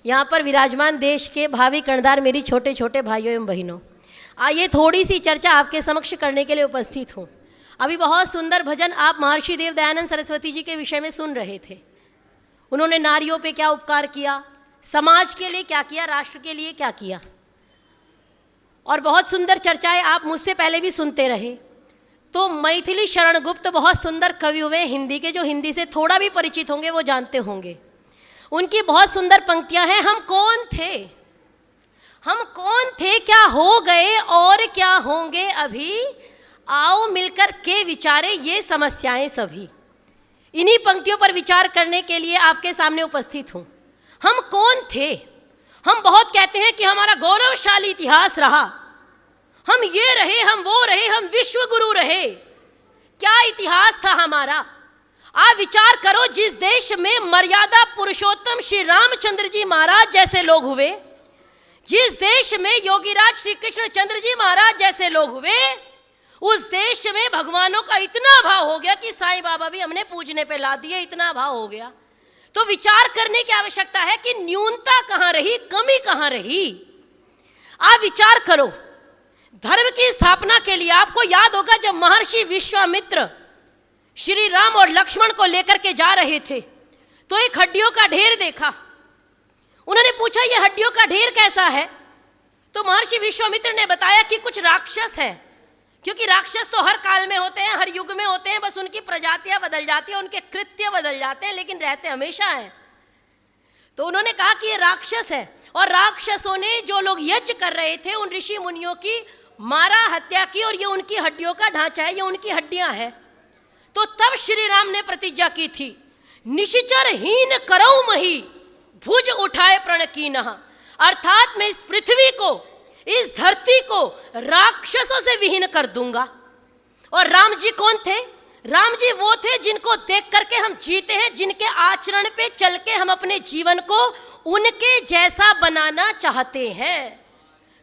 यहाँ पर विराजमान देश के भावी कर्णधार मेरी छोटे छोटे भाइयों एवं बहनों, आइए थोड़ी सी चर्चा आपके समक्ष करने के लिए उपस्थित हूँ। अभी बहुत सुंदर भजन आप महर्षि देव दयानंद सरस्वती जी के विषय में सुन रहे थे। उन्होंने नारियों पे क्या उपकार किया, समाज के लिए क्या किया, राष्ट्र के लिए क्या किया, और बहुत सुंदर चर्चाएं आप मुझसे पहले भी सुनते रहे। तो मैथिली शरण गुप्त बहुत सुंदर कवि हुए हिंदी के, जो हिंदी से थोड़ा भी परिचित होंगे वो जानते होंगे। उनकी बहुत सुंदर पंक्तियां हैं। हम कौन थे, हम कौन थे, क्या हो गए और क्या होंगे अभी, आओ मिलकर के विचारे ये समस्याएं सभी। इन्हीं पंक्तियों पर विचार करने के लिए आपके सामने उपस्थित हूं। हम कौन थे? हम बहुत कहते हैं कि हमारा गौरवशाली इतिहास रहा, हम ये रहे, हम वो रहे, हम विश्व गुरु रहे। क्या इतिहास था हमारा? आप विचार करो, जिस देश में मर्यादा पुरुषोत्तम श्री रामचंद्र जी महाराज जैसे लोग हुए, जिस देश में योगीराज श्री कृष्ण चंद्र जी महाराज जैसे लोग हुए, उस देश में भगवानों का इतना भाव हो गया कि साईं बाबा भी हमने पूजने पे ला दिए, इतना भाव हो गया। तो विचार करने की आवश्यकता है कि न्यूनता कहां रही, कमी कहां रही। आप विचार करो, धर्म की स्थापना के लिए आपको याद होगा जब महर्षि विश्वामित्र श्री राम और लक्ष्मण को लेकर के जा रहे थे तो एक हड्डियों का ढेर देखा। उन्होंने पूछा ये हड्डियों का ढेर कैसा है? तो महर्षि विश्वामित्र ने बताया कि कुछ राक्षस है, क्योंकि राक्षस तो हर काल में होते हैं, हर युग में होते हैं, बस उनकी प्रजातियां बदल जाती हैं, उनके कृत्य बदल जाते हैं, लेकिन रहते हमेशा हैं। तो उन्होंने कहा कि ये राक्षस है, और राक्षसों ने जो लोग यज्ञ कर रहे थे उन ऋषि मुनियों की मारा, हत्या की, और ये उनकी हड्डियों का ढांचा है, ये उनकी हड्डियां हैं। तो तब श्री राम ने प्रतिज्ञा की थी, निश्चर हीन करऊ मही, भुज उठाए प्रण कीनह, अर्थात मैं इस पृथ्वी को, इस धरती को राक्षसों से विहीन कर दूंगा। और राम जी कौन थे? राम जी वो थे जिनको देख करके हम जीते हैं, जिनके आचरण पे चल के हम अपने जीवन को उनके जैसा बनाना चाहते हैं।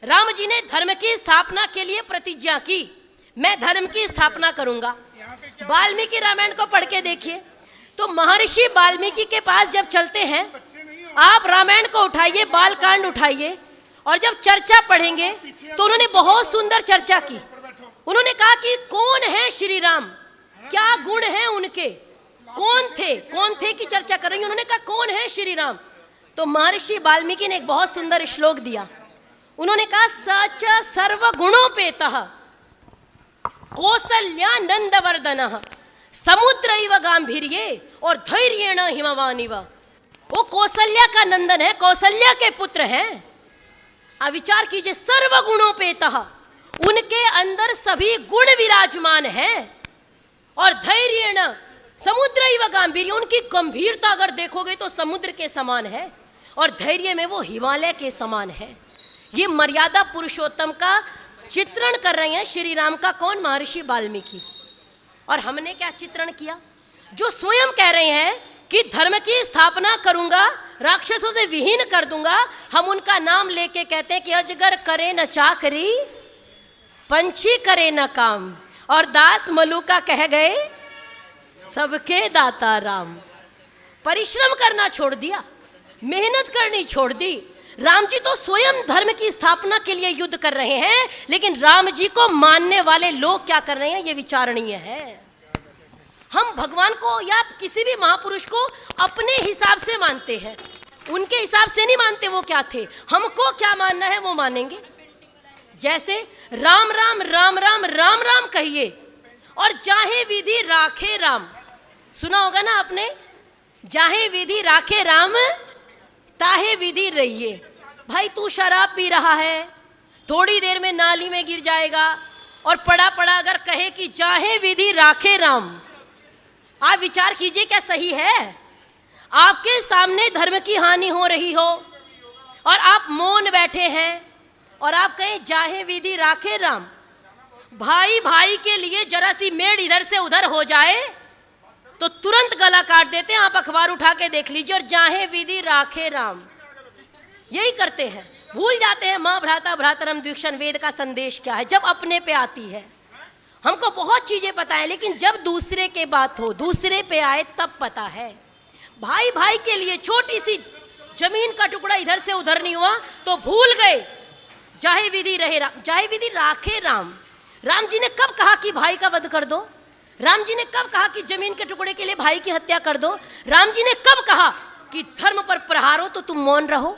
राम जी ने धर्म की स्थापना के लिए प्रतिज्ञा की, मैं धर्म की स्थापना करूंगा। वाल्मीकि रामायण को पढ़ के देखिए, तो महर्षि वाल्मीकि के पास जब चलते हैं, आप रामायण को उठाइए, बालकांड उठाइए, और जब चर्चा पढ़ेंगे तो उन्होंने बहुत सुंदर चर्चा की। उन्होंने कहा कि कौन है श्री राम, क्या गुण है उनके, कौन थे की चर्चा करेंगे। उन्होंने कहा कौन है श्री राम, तो महर्षि वाल्मीकि ने एक बहुत सुंदर श्लोक दिया। उन्होंने कहा सच सर्व गुणोपेतः कौसल्यानंदवर्धनः समुद्रैव गांभीर्ये और धैर्येण हिमवानिव। वो कौशल्या का नंदन है, कौशल्या के पुत्र हैं। अब विचार कीजिए, सर्व गुणोपेतः, उनके अंदर सभी गुण विराजमान हैं, और धैर्येण समुद्रैव गांभीर्य, उनकी गंभीरता अगर देखोगे तो समुद्र के समान है, और धैर्य में वो हिमालय के समान है। ये मर्यादा पुरुषोत्तम का चित्रण कर रहे हैं श्री राम का कौन? महर्षि वाल्मीकि। और हमने क्या चित्रण किया? जो स्वयं कह रहे हैं कि धर्म की स्थापना करूंगा, राक्षसों से विहीन कर दूंगा, हम उनका नाम लेके कहते हैं कि अजगर करे न चाकरी, पंछी करे न काम, और दास मलुका कह गए सबके दाता राम। परिश्रम करना छोड़ दिया, मेहनत करनी छोड़ दी। राम जी तो स्वयं धर्म की स्थापना के लिए युद्ध कर रहे हैं, लेकिन राम जी को मानने वाले लोग क्या कर रहे हैं, ये विचारणीय है। हम भगवान को या किसी भी महापुरुष को अपने हिसाब से मानते हैं, उनके हिसाब से नहीं मानते वो क्या थे। हमको क्या मानना है वो मानेंगे। जैसे राम राम राम राम राम राम कहिए, और जाहे विधि राखे राम, सुना होगा ना आपने, जाहे विधि राखे राम ताहे विधि रहिए। भाई तू शराब पी रहा है, थोड़ी देर में नाली में गिर जाएगा, और पड़ा पड़ा अगर कहे कि जाहे विधि राखे राम, आप विचार कीजिए क्या सही है? आपके सामने धर्म की हानि हो रही हो और आप मौन बैठे हैं, और आप कहें जाहे विधि राखे राम। भाई भाई के लिए जरा सी मेड़ इधर से उधर हो जाए तो तुरंत गला काट देते हैं। आप अखबार उठा के देख लीजिए, और जाहे विधि राखे राम, यही करते हैं। भूल जाते हैं माँ भ्राता भ्रातरम द्विक्षण, वेद का संदेश क्या है। जब अपने पे आती है हमको बहुत चीजें पता है, लेकिन जब दूसरे के बात हो, दूसरे पे आए तब पता है। भाई भाई के लिए छोटी सी जमीन का टुकड़ा इधर से उधर नहीं हुआ तो भूल गए जाहे विधि रहे राम, जाहे विधि राखे राम। राम जी ने कब कहा कि भाई का वध कर दो? राम जी ने कब कहा कि जमीन के टुकड़े के लिए भाई की हत्या कर दो? राम जी ने कब कहा कि धर्म पर प्रहार हो तो तुम मौन रहो?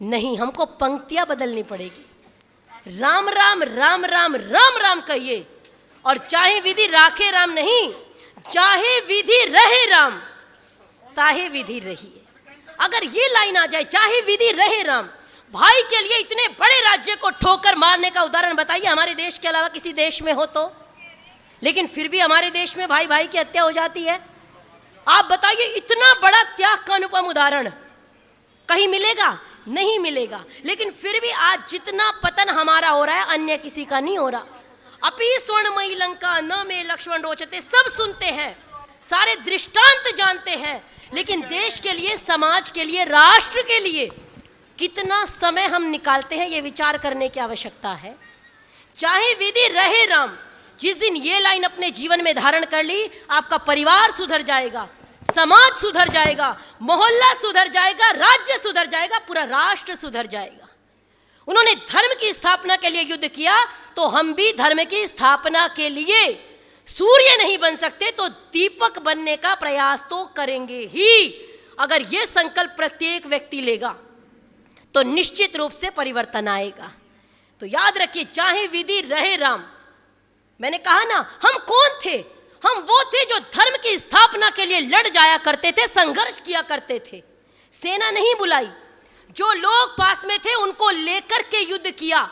नहीं, हमको पंक्तियां बदलनी पड़ेगी। राम राम राम राम राम राम कहिए, और चाहे विधि राखे राम नहीं, चाहे विधि रहे राम ताहे विधि रहिए। अगर ये लाइन आ जाए, चाहे विधि रहे राम, भाई के लिए इतने बड़े राज्य को ठोकर मारने का उदाहरण बताइए हमारे देश के अलावा किसी देश में हो तो। लेकिन फिर भी हमारे देश में भाई भाई की हत्या हो जाती है। आप बताइए, इतना बड़ा त्याग का अनुपम उदाहरण कहीं मिलेगा? नहीं मिलेगा। लेकिन फिर भी आज जितना पतन हमारा हो रहा है, अन्य किसी का नहीं हो रहा। अपि स्वर्णमयी लंका न में लक्ष्मण रोचते, सब सुनते हैं, सारे दृष्टांत जानते हैं, लेकिन देश के लिए, समाज के लिए, राष्ट्र के लिए कितना समय हम निकालते हैं, ये विचार करने की आवश्यकता है। चाहे विधि रहे राम, जिस दिन ये लाइन अपने जीवन में धारण कर ली, आपका परिवार सुधर जाएगा, समाज सुधर जाएगा, मोहल्ला सुधर जाएगा, राज्य सुधर जाएगा, पूरा राष्ट्र सुधर जाएगा। उन्होंने धर्म की स्थापना के लिए युद्ध किया, तो हम भी धर्म की स्थापना के लिए सूर्य नहीं बन सकते तो दीपक बनने का प्रयास तो करेंगे ही। अगर ये संकल्प प्रत्येक व्यक्ति लेगा तो निश्चित रूप से परिवर्तन आएगा। तो याद रखिए, चाहे विधि रहे राम। मैंने कहा ना, हम कौन थे? हम वो थे जो धर्म की स्थापना के लिए लड़ जाया करते थे, संघर्ष किया करते थे। सेना नहीं बुलाई, जो लोग पास में थे उनको लेकर के युद्ध किया,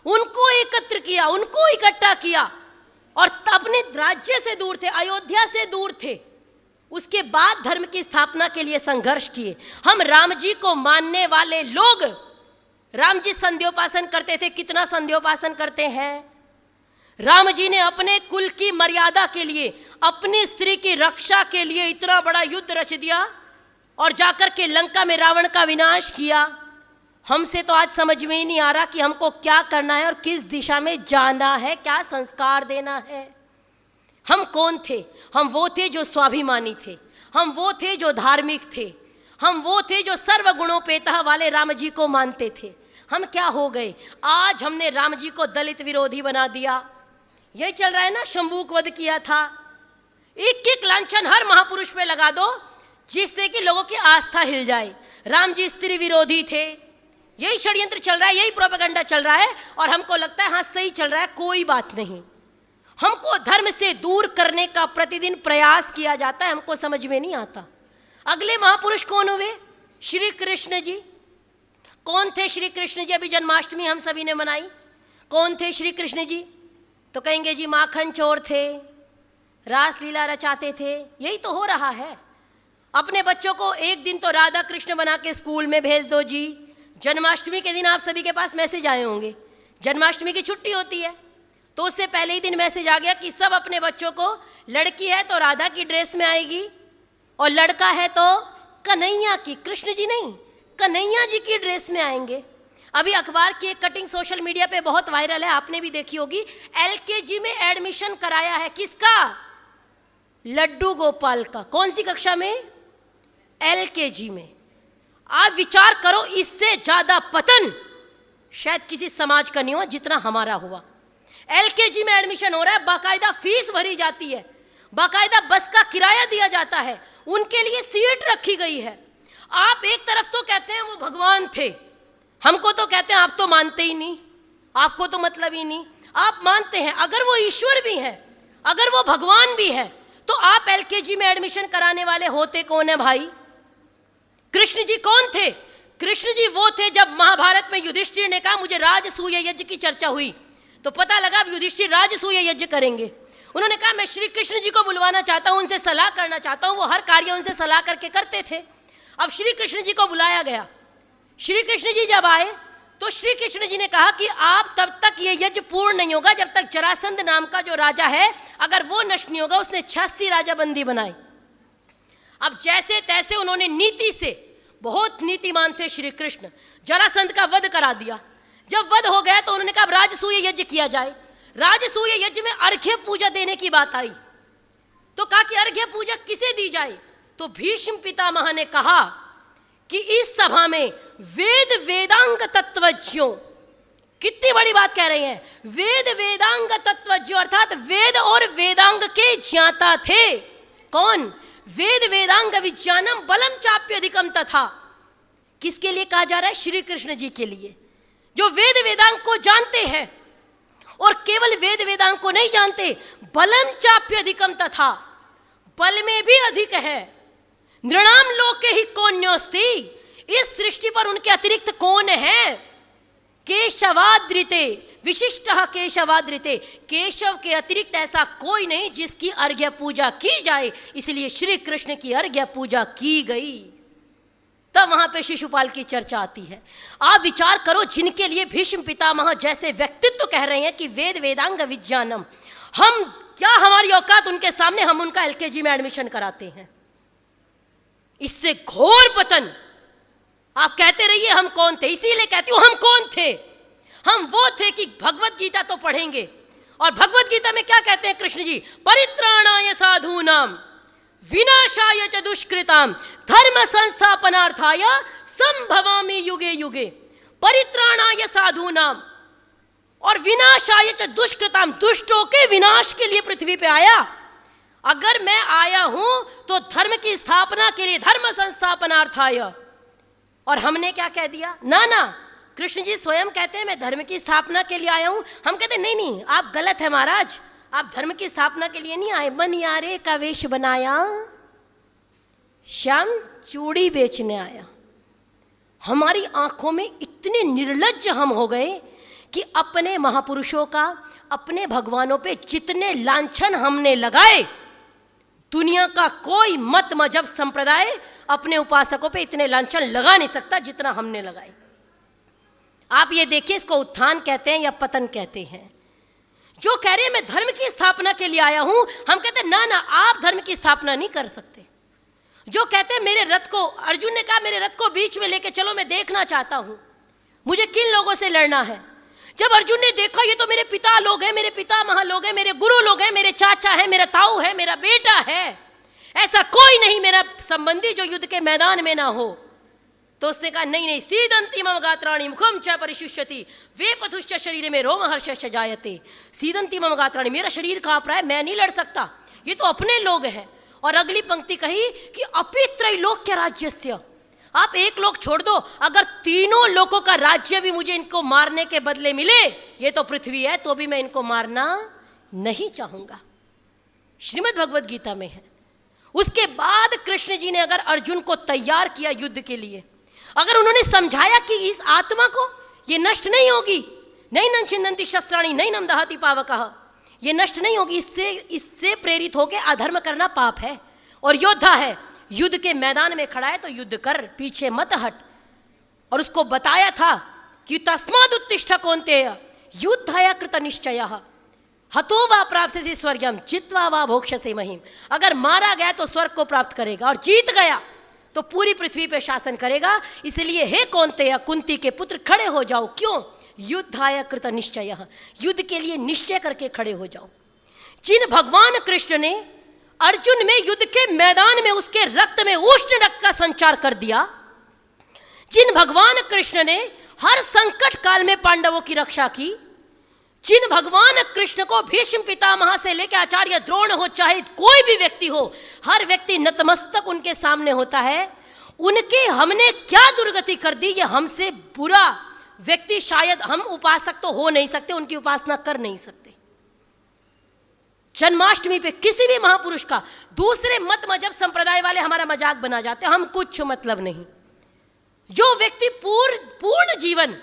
उनको एकत्र किया, उनको इकट्ठा किया, और अपने राज्य से दूर थे, अयोध्या से दूर थे। उसके बाद धर्म की स्थापना के लिए संघर्ष किए। हम राम जी को मानने वाले लोग, राम जी संध्योपासन करते थे, कितना संध्योपासन करते हैं? राम जी ने अपने कुल की मर्यादा के लिए, अपनी स्त्री की रक्षा के लिए इतना बड़ा युद्ध रच दिया और जाकर के लंका में रावण का विनाश किया। हमसे तो आज समझ में ही नहीं आ रहा कि हमको क्या करना है और किस दिशा में जाना है, क्या संस्कार देना है। हम कौन थे? हम वो थे जो स्वाभिमानी थे, हम वो थे जो धार्मिक थे, हम वो थे जो सर्वगुणोपेता वाले राम जी को मानते थे। हम क्या हो गए? आज हमने राम जी को दलित विरोधी बना दिया। यही चल रहा है ना, शंभूक वध किया था। एक एक लांछन हर महापुरुष पे लगा दो जिससे कि लोगों की आस्था हिल जाए। राम जी स्त्री विरोधी थे, यही षड्यंत्र चल रहा है, यही प्रोपेगेंडा चल रहा है, और हमको लगता है हाँ सही चल रहा है, कोई बात नहीं। हमको धर्म से दूर करने का प्रतिदिन प्रयास किया जाता है, हमको समझ में नहीं आता। अगले महापुरुष कौन हुए? श्री कृष्ण जी। कौन थे श्री कृष्ण जी? अभी जन्माष्टमी हम सभी ने मनाई। कौन थे श्री कृष्ण जी? तो कहेंगे जी माखन चोर थे, रासलीला रचाते थे। यही तो हो रहा है। अपने बच्चों को एक दिन तो राधा कृष्ण बना के स्कूल में भेज दो जी। जन्माष्टमी के दिन आप सभी के पास मैसेज आए होंगे, जन्माष्टमी की छुट्टी होती है, तो उससे पहले ही दिन मैसेज आ गया कि सब अपने बच्चों को, लड़की है तो राधा की ड्रेस में आएगी और लड़का है तो कन्हैया की, कृष्ण जी नहीं, कन्हैया जी की ड्रेस में आएंगे। अभी अखबार की एक कटिंग सोशल मीडिया पे बहुत वायरल है, आपने भी देखी होगी। LKG में एडमिशन कराया है, किसका? लड्डू गोपाल का। कौन सी कक्षा में? LKG में। आप विचार करो, इससे ज्यादा पतन शायद किसी समाज का नहीं हुआ जितना हमारा हुआ। LKG में एडमिशन हो रहा है, बाकायदा फीस भरी जाती है, बाकायदा बस का किराया दिया जाता है, उनके लिए सीट रखी गई है। आप एक तरफ तो कहते हैं वो भगवान थे, हमको तो कहते हैं आप तो मानते ही नहीं, आपको तो मतलब ही नहीं। आप मानते हैं अगर वो ईश्वर भी है, अगर वो भगवान भी है, तो आप LKG में एडमिशन कराने वाले होते कौन है भाई? कृष्ण जी कौन थे? कृष्ण जी वो थे जब महाभारत में युधिष्ठिर ने कहा मुझे राजसूय यज्ञ की चर्चा हुई, तो पता लगा अब युधिष्ठिर राजसूय यज्ञ करेंगे। उन्होंने कहा मैं श्री कृष्ण जी को बुलवाना चाहता हूं, उनसे सलाह करना चाहता हूं। वो हर कार्य उनसे सलाह करके करते थे। अब श्री कृष्ण जी को बुलाया गया। श्री कृष्ण जी जब आए तो श्री कृष्ण जी ने कहा कि आप तब तक ये यज्ञ पूर्ण नहीं होगा जब तक जरासंध नाम का जो राजा है अगर वो नष्ट नहीं होगा। उसने 86 राजा बंदी बनाए। अब जैसे तैसे उन्होंने नीति से, बहुत नीतिमान थे श्री कृष्ण, जरासंध का वध करा दिया। जब वध हो गया तो उन्होंने कहा राजसूय यज्ञ किया जाए। राजसूय यज्ञ में अर्घ्य पूजा देने की बात आई, तो कहा कि अर्घ्य पूजा किसे दी जाए? तो भीष्म पितामह ने कहा कि इस सभा में वेद वेदांग तत्वज्ञों, कितनी बड़ी बात कह रहे हैं, वेद वेदांग तत्वज्ञों अर्थात वेद और वेदांग के ज्ञाता थे। कौन? वेद वेदांग विज्ञानम बलम चाप्यधिकम तथा। किसके लिए कहा जा रहा है? श्री कृष्ण जी के लिए, जो वेद वेदांग को जानते हैं और केवल वेद वेदांग को नहीं जानते, बलम चाप्यधिकम तथा, बल में भी अधिक है। नृणाम लोके ही कौन्योस्ति, इस सृष्टि पर उनके अतिरिक्त कौन है? केशवाद्रिते विशिष्ट केशवाद्रिते, केशव के अतिरिक्त ऐसा कोई नहीं जिसकी अर्घ्य पूजा की जाए, इसलिए श्री कृष्ण की अर्घ्य पूजा की गई। तब वहां पे शिशुपाल की चर्चा आती है। आप विचार करो, जिनके लिए भीष्म पितामह जैसे व्यक्तित्व कह रहे हैं कि वेद वेदांग विज्ञानम, हम क्या, हमारी औकात उनके सामने, हम उनका एलकेजी में एडमिशन कराते हैं। इससे घोर पतन। आप कहते रहिए हम कौन थे, इसीलिए कहती हूं हम कौन थे। हम वो थे कि भगवत गीता तो पढ़ेंगे, और भगवत गीता में क्या कहते हैं कृष्ण जी? परित्राणाय साधूनाम विनाशाय च दुष्कृताम धर्म संस्थापनार्थाय संभवामि युगे युगे। परित्राणाय साधूनाम और विनाशाय च दुष्कृताम, दुष्टों के विनाश के लिए पृथ्वी पे आया। अगर मैं आया हूं तो धर्म की स्थापना के लिए, धर्म संस्थापनार्थाय। और हमने क्या कह दिया? ना ना, कृष्ण जी स्वयं कहते हैं मैं धर्म की स्थापना के लिए आया हूं। हम कहते नहीं नहीं, आप गलत है महाराज, आप धर्म की स्थापना के लिए नहीं आए। मनियारे का वेश बनाया, श्याम चूड़ी बेचने आया। हमारी आंखों में इतने निर्लज्ज हम हो गए कि अपने महापुरुषों का, अपने भगवानों पे जितने लांछन हमने लगाए, दुनिया का कोई मत मजहब संप्रदाय अपने उपासकों पे इतने लांछन लगा नहीं सकता जितना हमने लगाए। आप ये देखिए, इसको उत्थान कहते हैं या पतन कहते हैं। जो कह रहे हैं मैं धर्म की स्थापना के लिए आया हूं, हम कहते हैं ना ना, आप धर्म की स्थापना नहीं कर सकते। जो कहते हैं मेरे रथ को, अर्जुन ने कहा मेरे रथ को बीच में लेके चलो, मैं देखना चाहता हूं मुझे किन लोगों से लड़ना है। जब अर्जुन ने देखा ये तो मेरे पिता लोग हैं, मेरे पितामह लोग हैं, मेरे गुरु लोग हैं, मेरे चाचा है, मेरा ताऊ है, मेरा बेटा है, ऐसा कोई नहीं मेरा संबंधी जो युद्ध के मैदान में ना हो, तो उसने कहा नहीं नहीं, सीदंती मम गात्राणि मुखम च परिशुष्यति वे पथुश्च शरीर में रोमहर्षश्च जायते। सीदंती मम गात्राणि, मेरा शरीर कांप रहा है, मैं नहीं लड़ सकता, ये तो अपने लोग हैं। और अगली पंक्ति कही कि अपि त्रैलोक्य राज्यस्य, आप एक लोग छोड़ दो, अगर तीनों लोगों का राज्य भी मुझे इनको मारने के बदले मिले, ये तो पृथ्वी है, तो भी मैं इनको मारना नहीं चाहूंगा। श्रीमद् भगवद गीता में है। उसके बाद कृष्ण जी ने अगर अर्जुन को तैयार किया युद्ध के लिए, अगर उन्होंने समझाया कि इस आत्मा को ये नष्ट नहीं होगी, नहीं न छिन्दन्ति शस्त्राणि नहीं नम दहति पावकः, ये नष्ट नहीं होगी, इससे प्रेरित होकर अधर्म करना पाप है, और योद्धा है, युद्ध के मैदान में खड़ा है तो युद्ध कर, पीछे मत हट। और उसको बताया था कि तस्माद् उत्तिष्ठ कौन्तेय युद्धाय कृत निश्चयः हतो वा प्राप्स्यसि स्वर्गम जित्वा वा भोक्ष्यसे महीम। अगर मारा गया तो स्वर्ग को प्राप्त करेगा, और जीत गया तो पूरी पृथ्वी पे शासन करेगा। इसलिए हे कौन्तेय, कुंती के पुत्र, खड़े हो जाओ। क्यों? युद्धाय कृत निश्चयः, युद्ध के लिए निश्चय करके खड़े हो जाओ। जिन भगवान कृष्ण ने अर्जुन में युद्ध के मैदान में उसके रक्त में उष्ण रक्त का संचार कर दिया, जिन भगवान कृष्ण ने हर संकट काल में पांडवों की रक्षा की, जिन भगवान कृष्ण को भीष्म पितामह से लेकर आचार्य द्रोण हो, चाहे कोई भी व्यक्ति हो, हर व्यक्ति नतमस्तक उनके सामने होता है, उनके हमने क्या दुर्गति कर दी, ये हमसे बुरा व्यक्ति शायद, हम उपासक तो हो नहीं सकते, उनकी उपासना कर नहीं सकते। जन्माष्टमी पे किसी भी महापुरुष का दूसरे मत मजहब संप्रदाय वाले हमारा मजाक बना जाते हैं, हम कुछ मतलब नहीं। जो व्यक्ति पूर्ण जीवन,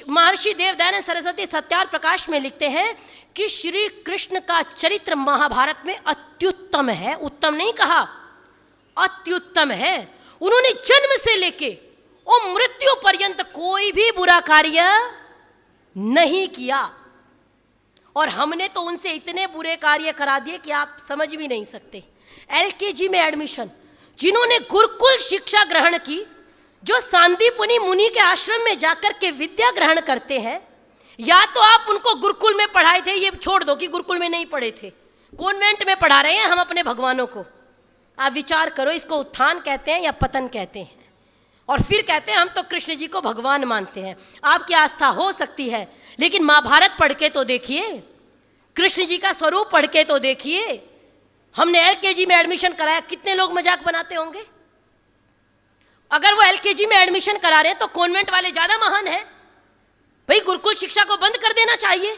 महर्षि देव दयानंद सरस्वती सत्यार्थ प्रकाश में लिखते हैं कि श्री कृष्ण का चरित्र महाभारत में अत्युत्तम है, उत्तम नहीं कहा, अत्युत्तम है। उन्होंने जन्म से लेके और मृत्यु पर्यंत कोई भी बुरा कार्य नहीं किया, और हमने तो उनसे इतने बुरे कार्य करा दिए कि आप समझ भी नहीं सकते। एलकेजी में एडमिशन, जिन्होंने गुरुकुल शिक्षा ग्रहण की, जो सांदीपनि मुनि के आश्रम में जाकर के विद्या ग्रहण करते हैं, या तो आप उनको गुरुकुल में पढ़ाए थे, ये छोड़ दो कि गुरुकुल में नहीं पढ़े थे, कॉन्वेंट में पढ़ा रहे हैं हम अपने भगवानों को। आप विचार करो, इसको उत्थान कहते हैं या पतन कहते हैं। और फिर कहते हैं हम तो कृष्ण जी को भगवान मानते हैं। आपकी आस्था हो सकती है, लेकिन महाभारत पढ़ के तो देखिए, कृष्ण जी का स्वरूप पढ़ के तो देखिए। हमने एलकेजी में एडमिशन कराया, कितने लोग मजाक बनाते होंगे। अगर वो एलकेजी में एडमिशन करा रहे हैं तो कॉन्वेंट वाले ज्यादा महान है भाई। गुरुकुल शिक्षा को बंद कर देना चाहिए।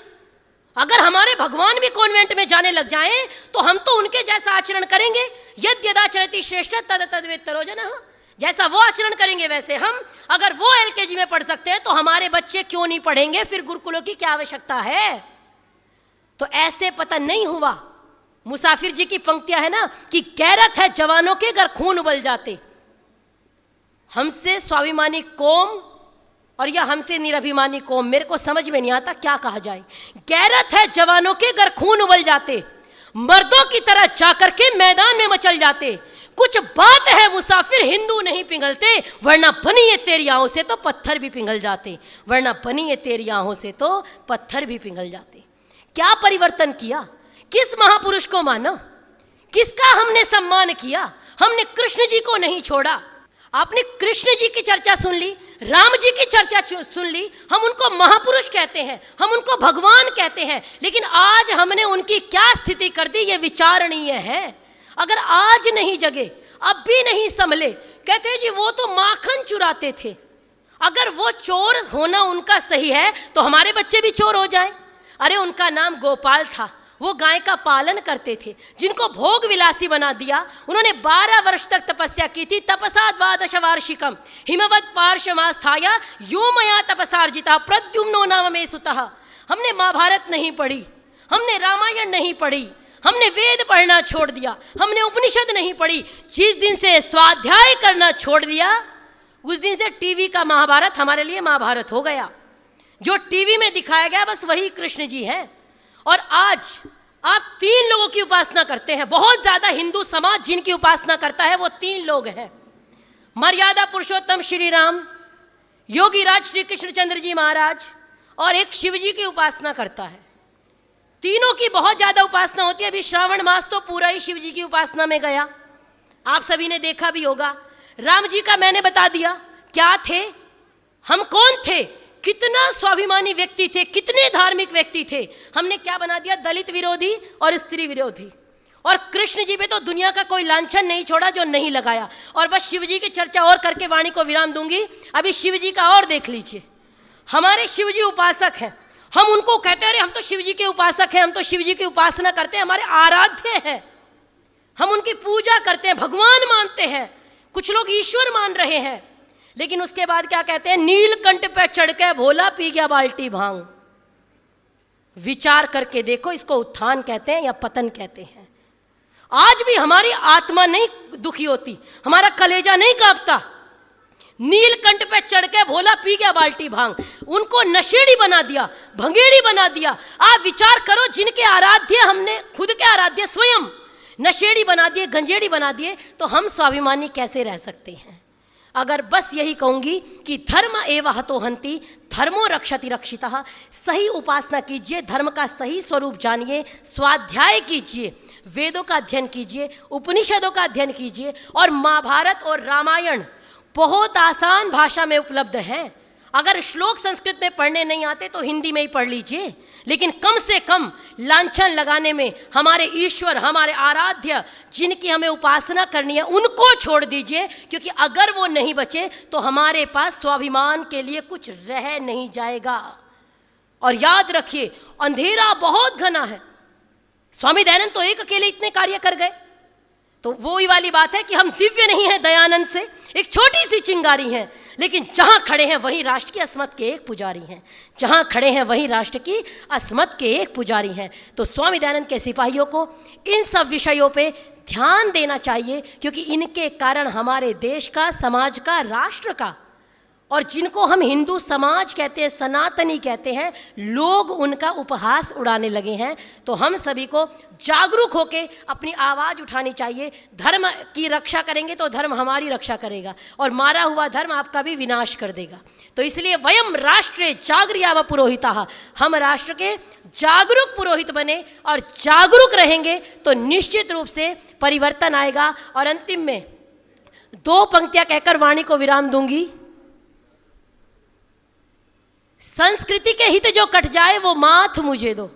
अगर हमारे भगवान भी कॉन्वेंट में जाने लग जाएं तो हम तो उनके जैसा आचरण करेंगे। यद यदाचरति श्रेष्ठ तद तद्वेत्तरो जनः, जैसा वो आचरण करेंगे वैसे हम। अगर वो एलकेजी में पढ़ सकते हैं तो हमारे बच्चे क्यों नहीं पढ़ेंगे? फिर गुरुकुलों की क्या आवश्यकता है? तो ऐसे पतन नहीं हुआ। मुसाफिर जी की पंक्तियां है ना कि गैरत है जवानों के अगर खून उबल जाते। हमसे स्वाभिमानी कौम और या हमसे निरभिमानी कौम, मेरे को समझ में नहीं आता क्या कहा जाए। गैरत है जवानों के अगर खून उबल जाते, मर्दों की तरह जाकर के मैदान में मचल जाते। कुछ बात है मुसाफिर हिंदू नहीं पिघलते, वरना बनी ये तेरी आंखों से तो पत्थर भी पिघल जाते, वरना बनी ये तेरी आंखों से तो पत्थर भी पिघल जाते। क्या परिवर्तन किया? किस महापुरुष को माना? किसका हमने सम्मान किया? हमने कृष्ण जी को नहीं छोड़ा। आपने कृष्ण जी की चर्चा सुन ली, राम जी की चर्चा सुन ली, हम उनको महापुरुष कहते हैं, हम उनको भगवान कहते हैं, लेकिन आज हमने उनकी क्या स्थिति कर दी ये विचारणीय है। अगर आज नहीं जगे, अब भी नहीं संभले, कहते हैं जी वो तो माखन चुराते थे। अगर वो चोर होना उनका सही है तो हमारे बच्चे भी चोर हो जाएं। अरे उनका नाम गोपाल था, वो गाय का पालन करते थे, जिनको भोग विलासी बना दिया। उन्होंने 12 वर्ष तक तपस्या की थी। तपसा 12 वार्षिकम हिमवत पार्श्वमास्थाय यो मया तपसार्जिता प्रद्युम्नो नाम मे सुतः। हमने महाभारत नहीं पढ़ी, हमने रामायण नहीं पढ़ी, हमने वेद पढ़ना छोड़ दिया, हमने उपनिषद नहीं पढ़ी। जिस दिन से स्वाध्याय करना छोड़ दिया उस दिन से टीवी का महाभारत हमारे लिए महाभारत हो गया। जो टीवी में दिखाया गया बस वही कृष्ण जी है। और आज आप 3 लोगों की उपासना करते हैं। बहुत ज्यादा हिंदू समाज जिनकी उपासना करता है वो 3 लोग हैं। मर्यादा पुरुषोत्तम श्री राम, योगी राज श्री कृष्णचंद्र जी महाराज, और एक शिव जी की उपासना करता है। तीनों की बहुत ज्यादा उपासना होती है। अभी श्रावण मास तो पूरा ही शिव जी की उपासना में गया, आप सभी ने देखा भी होगा। राम जी का मैंने बता दिया क्या थे, हम कौन थे, कितना स्वाभिमानी व्यक्ति थे, कितने धार्मिक व्यक्ति थे। हमने क्या बना दिया, दलित विरोधी और स्त्री विरोधी। और कृष्ण जी पे तो दुनिया का कोई लांछन नहीं छोड़ा जो नहीं लगाया। और बस शिव जी की चर्चा और करके वाणी को विराम दूंगी। अभी शिव जी का और देख लीजिए। हमारे शिव जी उपासक हैं, हम उनको कहते हैं अरे हम तो शिव जी के उपासक हैं, हम तो शिव जी की उपासना करते हैं, हमारे आराध्य हैं, हम उनकी पूजा करते हैं, भगवान मानते हैं। कुछ लोग ईश्वर मान रहे हैं, लेकिन उसके बाद क्या कहते हैं, नीलकंठ पे चढ़ के भोला पी गया बाल्टी भांग। विचार करके देखो, इसको उत्थान कहते हैं या पतन कहते हैं। आज भी हमारी आत्मा नहीं दुखी होती, हमारा कलेजा नहीं कांपता। नीलकंठ पे चढ़ के भोला पी गया बाल्टी भांग, उनको नशेड़ी बना दिया, भंगेड़ी बना दिया। आप विचार करो, जिनके आराध्य हमने खुद के आराध्य स्वयं नशेड़ी बना दिए, गंजेड़ी बना दिए, तो हम स्वाभिमानी कैसे रह सकते हैं? अगर बस यही कहूंगी कि धर्म एव हतो हन्ति धर्मो रक्षति रक्षितः। सही उपासना कीजिए, धर्म का सही स्वरूप जानिए, स्वाध्याय कीजिए, वेदों का अध्ययन कीजिए, उपनिषदों का अध्ययन कीजिए। और महाभारत और रामायण बहुत आसान भाषा में उपलब्ध हैं। अगर श्लोक संस्कृत में पढ़ने नहीं आते तो हिंदी में ही पढ़ लीजिए, लेकिन कम से कम लांछन लगाने में हमारे ईश्वर, हमारे आराध्य जिनकी हमें उपासना करनी है उनको छोड़ दीजिए, क्योंकि अगर वो नहीं बचे तो हमारे पास स्वाभिमान के लिए कुछ रह नहीं जाएगा। और याद रखिए, अंधेरा बहुत घना है। स्वामी दयानंद तो एक अकेले इतने कार्य कर गए, तो वो ही वाली बात है कि हम दिव्य नहीं हैं दयानंद से, एक छोटी सी चिंगारी हैं, लेकिन जहां खड़े हैं वहीं राष्ट्र की अस्मत के एक पुजारी हैं, जहां खड़े हैं वहीं राष्ट्र की अस्मत के एक पुजारी हैं। तो स्वामी दयानंद के सिपाहियों को इन सब विषयों पे ध्यान देना चाहिए, क्योंकि इनके कारण हमारे देश का, समाज का, राष्ट्र का, और जिनको हम हिंदू समाज कहते हैं, सनातनी कहते हैं, लोग उनका उपहास उड़ाने लगे हैं। तो हम सभी को जागरूक होकर अपनी आवाज़ उठानी चाहिए। धर्म की रक्षा करेंगे तो धर्म हमारी रक्षा करेगा, और मारा हुआ धर्म आपका भी विनाश कर देगा। तो इसलिए वयम राष्ट्रे जागृयाम पुरोहिता, हम राष्ट्र के जागरूक पुरोहित बने और जागरूक रहेंगे तो निश्चित रूप से परिवर्तन आएगा। और अंतिम में दो पंक्तियां कहकर वाणी को विराम दूंगी। संस्कृति के हित जो कट जाए वो माथ मुझे दो,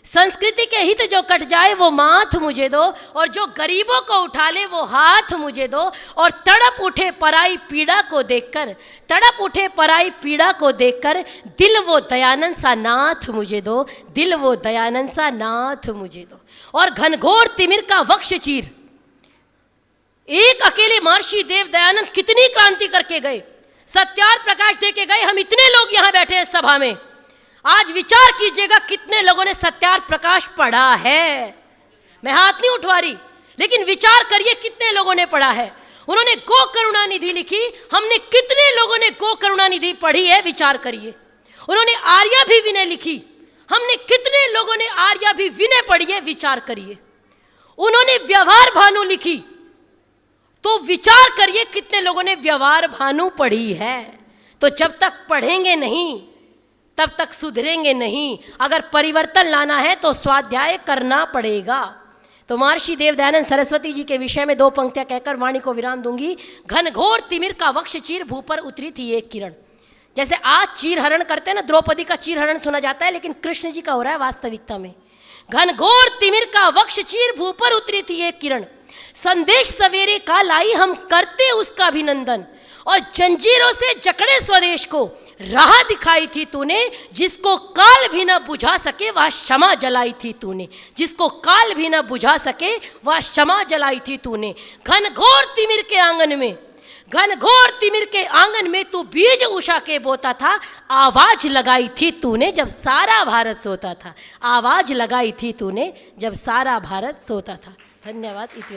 संस्कृति के हित जो कट जाए वो माथ मुझे दो, और जो गरीबों को उठा ले वो हाथ मुझे दो, और तड़प उठे पराई पीड़ा को देखकर, तड़प उठे पराई पीड़ा को देखकर, दिल वो दयानंद सा नाथ मुझे दो, दिल वो दयानंद सा नाथ मुझे दो। और घनघोर तिमिर का वक्ष चीर, एक अकेले महर्षि देव दयानंद कितनी क्रांति करके गए, सत्यार्थ प्रकाश दे के गए। हम इतने लोग यहां बैठे हैं सभा में, आज विचार कीजिएगा कितने लोगों ने सत्यार्थ प्रकाश पढ़ा है। मैं हाथ नहीं उठवा रही, लेकिन विचार करिए कितने लोगों ने पढ़ा है। उन्होंने गो करुणा निधि लिखी, हमने कितने लोगों ने गो करुणा निधि पढ़ी है, विचार करिए। उन्होंने आर्या भी विनय लिखी, हमने कितने लोगों ने आर्या भी विनय पढ़ी है, विचार करिए। उन्होंने व्यवहार भानु लिखी, तो विचार करिए कितने लोगों ने व्यवहार भानु पढ़ी है। तो जब तक पढ़ेंगे नहीं तब तक सुधरेंगे नहीं। अगर परिवर्तन लाना है तो स्वाध्याय करना पड़ेगा। तो महर्षि देव दयानंद सरस्वती जी के विषय में दो पंक्तियां कहकर वाणी को विराम दूंगी। घनघोर तिमिर का वक्ष चीर, भू पर उतरी थी एक किरण। जैसे आज चीर हरण करते हैं ना, द्रौपदी का चीर हरण सुना जाता है, लेकिन कृष्ण जी का हो रहा है वास्तविकता में। घनघोर तिमिर का वक्ष चीर, भू पर उतरी थी एक किरण, संदेश सवेरे का लाई हम करते उसका अभिनंदन, और जंजीरों से जकड़े स्वदेश को राह दिखाई थी तूने, जिसको काल भी न बुझा सके वह क्षमा जलाई थी तूने, जिसको काल भी न बुझा सके वह क्षमा जलाई थी तूने। घनघोर तिमिर के आंगन में, घनघोर तिमिर के आंगन में तू बीज उषा के बोता था, आवाज लगाई थी तूने जब सारा भारत सोता था, आवाज लगाई थी तूने जब सारा भारत सोता था। धन्यवाद। इति